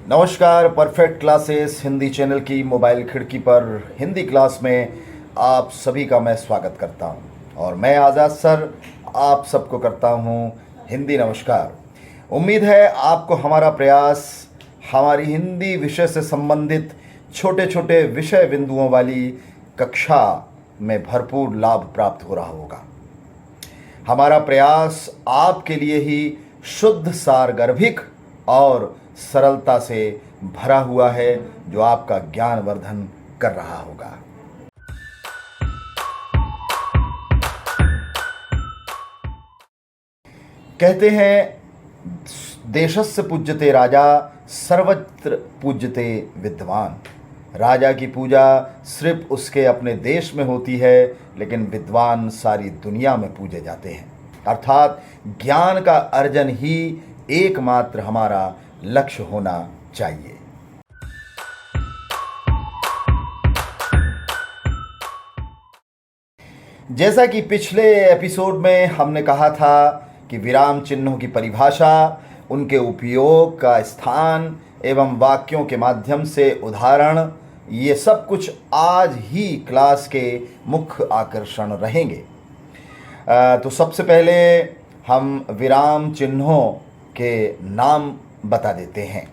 नमस्कार। Perfect classes Hindi channel की mobile खिड़की पर हिंदी क्लास में आप सभी का मैं स्वागत करता हूं और मैं आज़ाद सर आप सबको करता हूं हिंदी नमस्कार। उम्मीद है आपको हमारा प्रयास हमारी हिंदी विषय से संबंधित छोटे छोटे विषय बिंदुओं वाली कक्षा में भरपूर लाभ प्राप्त हो रहा होगा। हमारा प्रयास आपके लिए ही शुद्ध सारगर्भिक और सरलता से भरा हुआ है जो आपका ज्ञानवर्धन कर रहा होगा। कहते हैं देशस्य पूज्यते राजा सर्वत्र पूज्यते विद्वान। राजा की पूजा सिर्फ उसके अपने देश में होती है, लेकिन विद्वान सारी दुनिया में पूजे जाते हैं। अर्थात ज्ञान का अर्जन ही एकमात्र हमारा लक्ष्य होना चाहिए। जैसा कि पिछले एपिसोड में हमने कहा था कि विराम चिन्हों की परिभाषा, उनके उपयोग का स्थान एवं वाक्यों के माध्यम से उदाहरण, ये सब कुछ आज ही क्लास के मुख्य आकर्षण रहेंगे। तो सबसे पहले हम विराम चिन्हों के नाम बता देते हैं।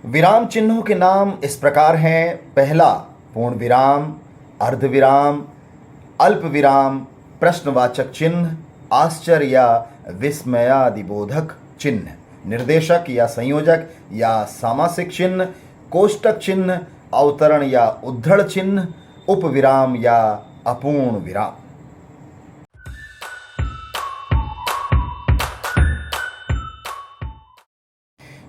विराम चिन्हों के नाम इस प्रकार हैं। पहला पूर्ण विराम, अर्ध विराम, अल्प विराम, प्रश्नवाचक चिन्ह, आश्चर्य या विस्मयादिबोधक चिन्ह, निर्देशक या संयोजक या सामासिक चिन्ह, कोष्टक चिन्ह, अवतरण या उद्धृढ़ चिन्ह, उपविराम या अपूर्ण विराम।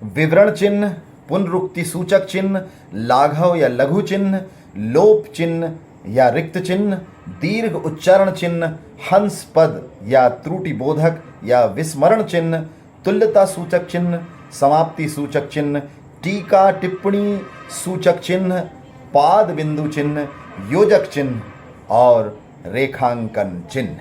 विवरण चिन्ह, पुनरुक्ति सूचक चिन्ह, लाघव या लघु चिन्ह, लोप चिन्ह या रिक्त चिन्ह, दीर्घ उच्चारण चिन्ह, हंस पद या त्रुटि बोधक या विस्मरण चिन्ह, तुल्यता सूचक चिन्ह, समाप्ति सूचक चिन्ह, टीका टिप्पणी सूचक चिन्ह, पाद बिंदु चिन्ह, योजक चिन्ह और रेखांकन चिन्ह।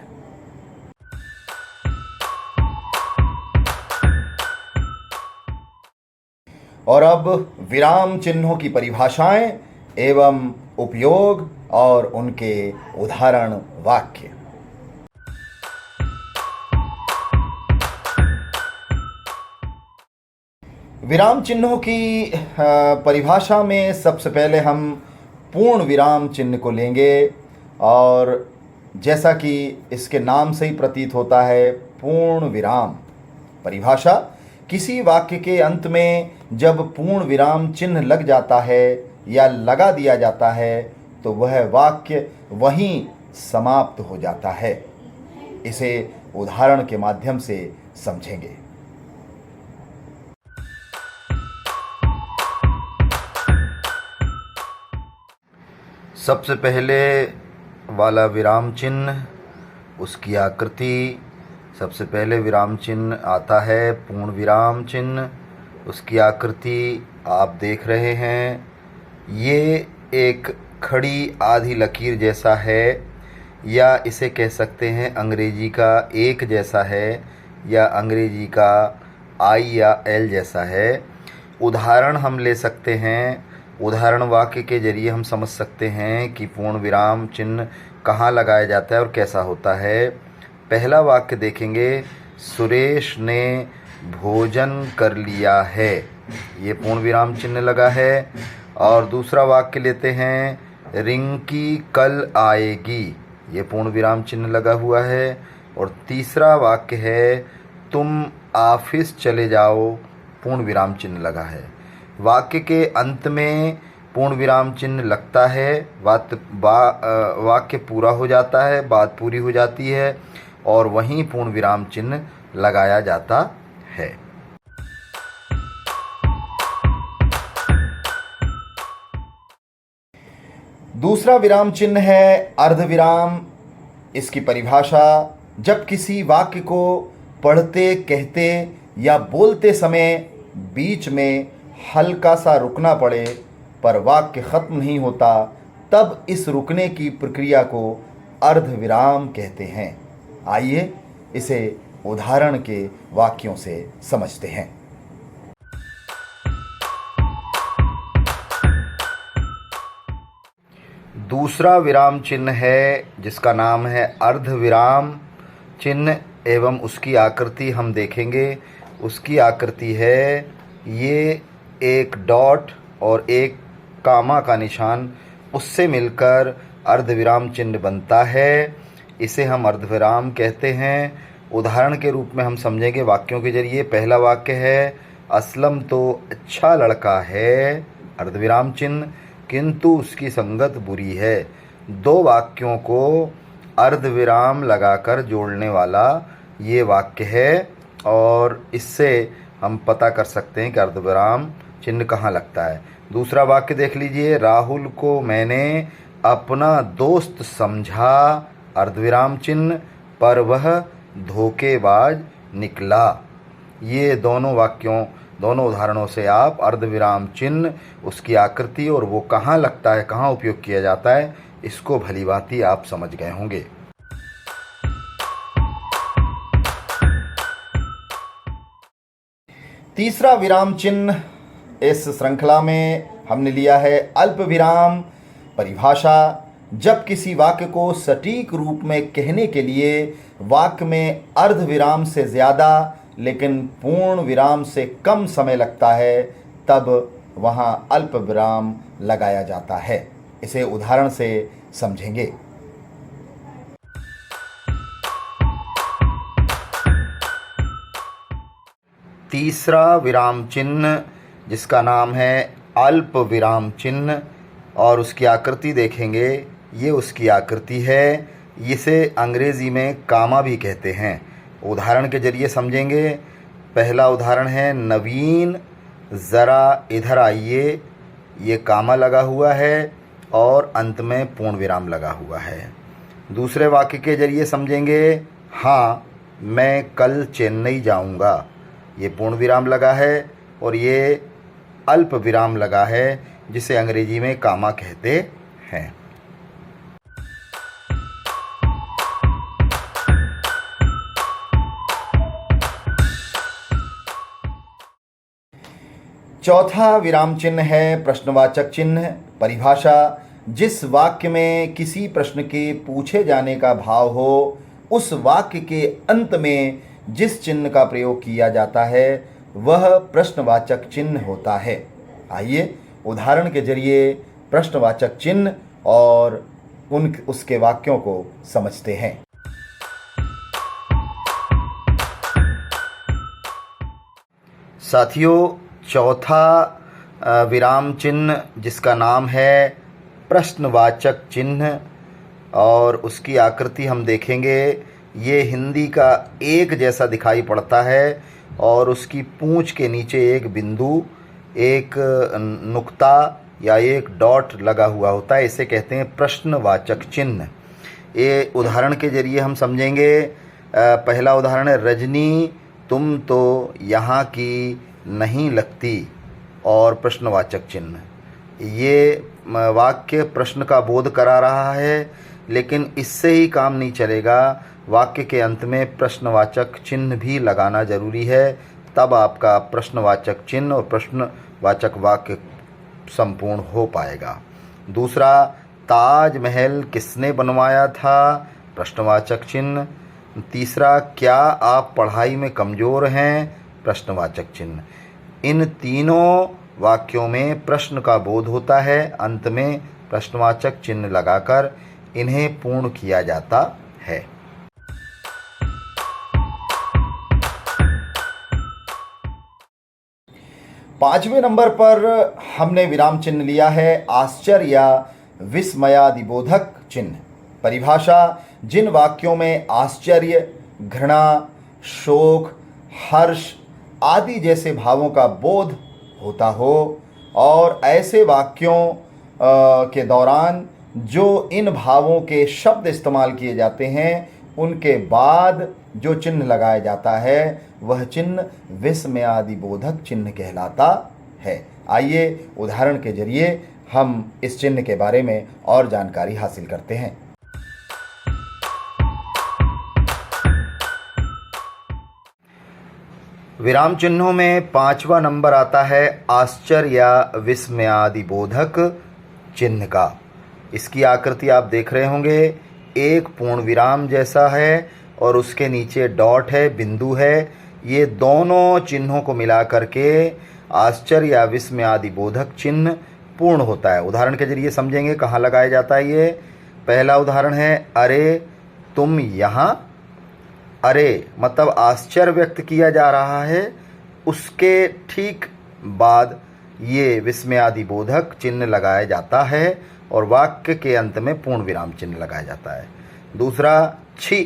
और अब विराम चिन्हों की परिभाषाएं एवं उपयोग और उनके उदाहरण वाक्य। विराम चिन्हों की परिभाषा में सबसे पहले हम पूर्ण विराम चिन्ह को लेंगे और जैसा कि इसके नाम से ही प्रतीत होता है, पूर्ण विराम। परिभाषा: किसी वाक्य के अंत में जब पूर्ण विराम चिन्ह लग जाता है या लगा दिया जाता है तो वह वाक्य वहीं समाप्त हो जाता है। इसे उदाहरण के माध्यम से समझेंगे। सबसे पहले वाला विराम चिन्ह, उसकी आकृति। सबसे पहले विराम चिन्ह आता है पूर्ण विराम चिन्ह। उसकी आकृति आप देख रहे हैं। ये एक खड़ी आधी लकीर जैसा है, या इसे कह सकते हैं अंग्रेजी का एक जैसा है, या अंग्रेजी का आई या एल जैसा है। उदाहरण हम ले सकते हैं। उदाहरण वाक्य के जरिए हम समझ सकते हैं कि पूर्ण विराम चिन्ह कहाँ लगाया जाता है और कैसा होता है। पहला वाक्य देखेंगे, सुरेश ने भोजन कर लिया है, ये पूर्ण विराम चिन्ह लगा है। और दूसरा वाक्य लेते हैं, रिंकी कल आएगी, ये पूर्ण विराम चिन्ह लगा हुआ है। और तीसरा वाक्य है, तुम ऑफिस चले जाओ, पूर्ण विराम चिन्ह लगा है। वाक्य के अंत में पूर्ण विराम चिन्ह लगता है, वाक्य पूरा हो जाता है, बात पूरी हो जाती है और वहीं पूर्ण विराम चिन्ह लगाया जाता है। दूसरा विराम चिन्ह है अर्ध विराम। इसकी परिभाषा: जब किसी वाक्य को पढ़ते, कहते या बोलते समय बीच में हल्का सा रुकना पड़े पर वाक्य खत्म नहीं होता, तब इस रुकने की प्रक्रिया को अर्ध विराम कहते हैं। आइए इसे उदाहरण के वाक्यों से समझते हैं। दूसरा विराम चिन्ह है जिसका नाम है अर्ध विराम चिन्ह एवं उसकी आकृति हम देखेंगे। उसकी आकृति है ये एक डॉट और एक कामा का निशान, उससे मिलकर अर्धविराम चिन्ह बनता है। इसे हम अर्धविराम कहते हैं। उदाहरण के रूप में हम समझेंगे वाक्यों के जरिए। पहला वाक्य है असलम तो अच्छा लड़का है, अर्धविराम चिन्ह, किंतु उसकी संगत बुरी है। दो वाक्यों को अर्धविराम लगाकर जोड़ने वाला ये वाक्य है और इससे हम पता कर सकते हैं कि अर्धविराम चिन्ह कहाँ लगता है। दूसरा वाक्य देख लीजिए, राहुल को मैंने अपना दोस्त समझा, अर्धविराम चिन्ह, पर वह धोखेबाज निकला। ये दोनों उदाहरणों से आप अर्धविराम चिन्ह, उसकी आकृति और वो कहाँ लगता है, कहाँ उपयोग किया जाता है, इसको भलीभांति आप समझ गए होंगे। तीसरा विराम चिन्ह इस श्रृंखला में हमने लिया है अल्प विराम। परिभाषा, जब किसी वाक्य को सटीक रूप में कहने के लिए वाक्य में अर्ध विराम से ज़्यादा लेकिन पूर्ण विराम से कम समय लगता है तब वहाँ अल्प विराम लगाया जाता है। इसे उदाहरण से समझेंगे। तीसरा विराम चिन्ह जिसका नाम है अल्प विराम चिन्ह और उसकी आकृति देखेंगे। ये उसकी आकृति है। इसे अंग्रेज़ी में कामा भी कहते हैं। उदाहरण के जरिए समझेंगे। पहला उदाहरण है नवीन ज़रा इधर आइए, ये कामा लगा हुआ है और अंत में पूर्ण विराम लगा हुआ है। दूसरे वाक्य के जरिए समझेंगे, हाँ मैं कल चेन्नई जाऊंगा, ये पूर्ण विराम लगा है और ये अल्प विराम लगा है जिसे अंग्रेजी में कामा कहते हैं। चौथा विराम चिन्ह है प्रश्नवाचक चिन्ह। परिभाषा, जिस वाक्य में किसी प्रश्न के पूछे जाने का भाव हो, उस वाक्य के अंत में जिस चिन्ह का प्रयोग किया जाता है वह प्रश्नवाचक चिन्ह होता है। आइए उदाहरण के जरिए प्रश्नवाचक चिन्ह और उसके वाक्यों को समझते हैं। साथियों, चौथा विराम चिन्ह जिसका नाम है प्रश्नवाचक चिन्ह और उसकी आकृति हम देखेंगे। ये हिंदी का एक जैसा दिखाई पड़ता है और उसकी पूंछ के नीचे एक बिंदु, एक नुक्ता या एक डॉट लगा हुआ होता है। इसे कहते हैं प्रश्नवाचक चिन्ह। ये उदाहरण के जरिए हम समझेंगे। पहला उदाहरण है रजनी तुम तो यहाँ की नहीं लगती और प्रश्नवाचक चिन्ह। ये वाक्य प्रश्न का बोध करा रहा है, लेकिन इससे ही काम नहीं चलेगा। वाक्य के अंत में प्रश्नवाचक चिन्ह भी लगाना जरूरी है, तब आपका प्रश्नवाचक चिन्ह और प्रश्नवाचक वाक्य संपूर्ण हो पाएगा। दूसरा, ताजमहल किसने बनवाया था, प्रश्नवाचक चिन्ह। तीसरा, क्या आप पढ़ाई में कमज़ोर हैं, प्रश्नवाचक चिन्ह। इन तीनों वाक्यों में प्रश्न का बोध होता है, अंत में प्रश्नवाचक चिन्ह लगाकर इन्हें पूर्ण किया जाता है। पांचवें नंबर पर हमने विराम चिन्ह लिया है आश्चर्य या विस्मयादिबोधक चिन्ह। परिभाषा, जिन वाक्यों में आश्चर्य, घृणा, शोक, हर्ष आदि जैसे भावों का बोध होता हो और ऐसे वाक्यों के दौरान जो इन भावों के शब्द इस्तेमाल किए जाते हैं उनके बाद जो चिन्ह लगाया जाता है वह चिन्ह विस्मयादिबोधक चिन्ह कहलाता है। आइए उदाहरण के जरिए हम इस चिन्ह के बारे में और जानकारी हासिल करते हैं। विराम चिन्हों में 5वां नंबर आता है आश्चर्य या विस्मयादिबोधक चिन्ह का। इसकी आकृति आप देख रहे होंगे, एक पूर्ण विराम जैसा है और उसके नीचे डॉट है, बिंदु है। ये दोनों चिन्हों को मिला करके आश्चर्य या विस्मयादिबोधक चिन्ह पूर्ण होता है। उदाहरण के जरिए समझेंगे कहाँ लगाया जाता है ये। पहला उदाहरण है, अरे तुम यहाँ। अरे मतलब आश्चर्य व्यक्त किया जा रहा है, उसके ठीक बाद ये विस्मयादिबोधक चिन्ह लगाया जाता है और वाक्य के अंत में पूर्ण विराम चिन्ह लगाया जाता है। दूसरा, छी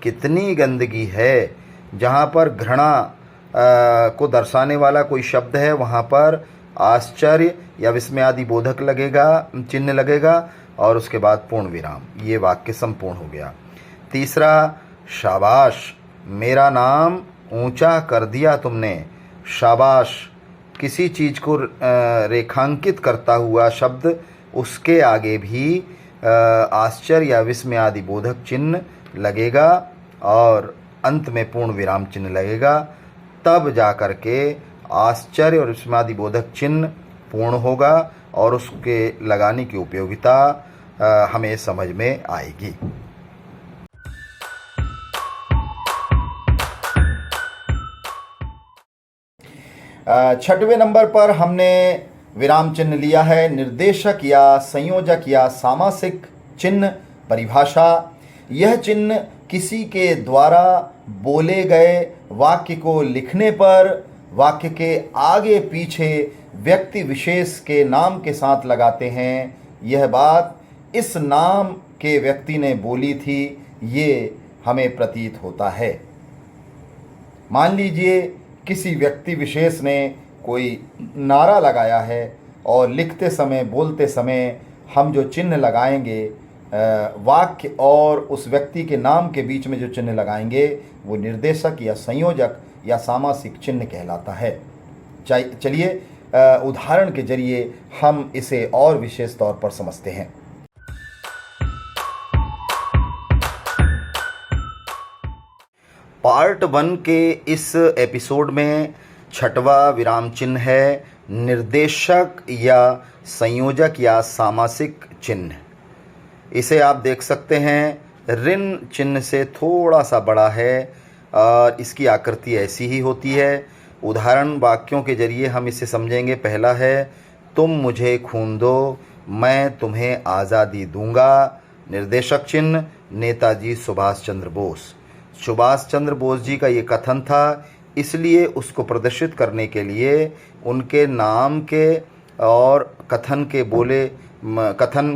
कितनी गंदगी है। जहाँ पर घृणा को दर्शाने वाला कोई शब्द है वहाँ पर आश्चर्य या विस्मयादिबोधक लगेगा, चिन्ह लगेगा और उसके बाद पूर्ण विराम। ये वाक्य संपूर्ण हो गया। तीसरा, शाबाश मेरा नाम ऊंचा कर दिया तुमने। शाबाश किसी चीज़ को रेखांकित करता हुआ शब्द, उसके आगे भी आश्चर्य या विस्मयादिबोधक चिन्ह लगेगा और अंत में पूर्ण विराम चिन्ह लगेगा। तब जा कर के आश्चर्य और विस्मयादिबोधक चिन्ह पूर्ण होगा और उसके लगाने की उपयोगिता हमें समझ में आएगी। छठवें नंबर पर हमने विराम चिन्ह लिया है निर्देशक या संयोजक या सामासिक चिन्ह। परिभाषा, यह चिन्ह किसी के द्वारा बोले गए वाक्य को लिखने पर वाक्य के आगे पीछे व्यक्ति विशेष के नाम के साथ लगाते हैं। यह बात इस नाम के व्यक्ति ने बोली थी, ये हमें प्रतीत होता है। मान लीजिए किसी व्यक्ति विशेष ने कोई नारा लगाया है और लिखते समय, बोलते समय हम जो चिन्ह लगाएंगे वाक्य और उस व्यक्ति के नाम के बीच में जो चिन्ह लगाएंगे वो निर्देशक या संयोजक या सामासिक चिन्ह कहलाता है। चलिए उदाहरण के जरिए हम इसे और विशेष तौर पर समझते हैं। पार्ट 1 के इस एपिसोड में छठवां विराम चिन्ह है निर्देशक या संयोजक या सामासिक चिन्ह। इसे आप देख सकते हैं ऋण चिन्ह से थोड़ा सा बड़ा है और इसकी आकृति ऐसी ही होती है। उदाहरण वाक्यों के जरिए हम इसे समझेंगे। पहला है, तुम मुझे खून दो, मैं तुम्हें आज़ादी दूंगा। निर्देशक चिन्ह नेताजी सुभाष चंद्र बोस। सुभाष चंद्र बोस जी का ये कथन था, इसलिए उसको प्रदर्शित करने के लिए उनके नाम के और कथन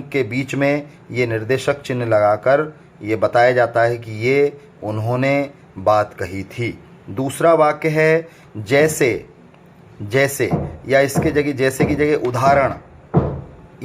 के बीच में ये निर्देशक चिन्ह लगाकर ये बताया जाता है कि ये उन्होंने बात कही थी। दूसरा वाक्य है जैसे, जैसे या इसके जगह जैसे की जगह उदाहरण।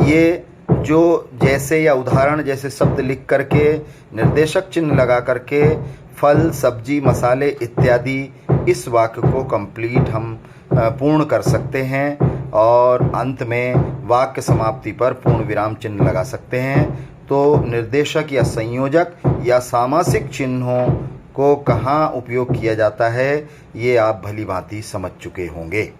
ये जो जैसे या उदाहरण जैसे शब्द लिख करके निर्देशक चिन्ह लगा करके फल, सब्जी, मसाले इत्यादि इस वाक्य को कंप्लीट हम पूर्ण कर सकते हैं और अंत में वाक्य समाप्ति पर पूर्ण विराम चिन्ह लगा सकते हैं। तो निर्देशक या संयोजक या सामासिक चिन्हों को कहाँ उपयोग किया जाता है ये आप भली भांति समझ चुके होंगे।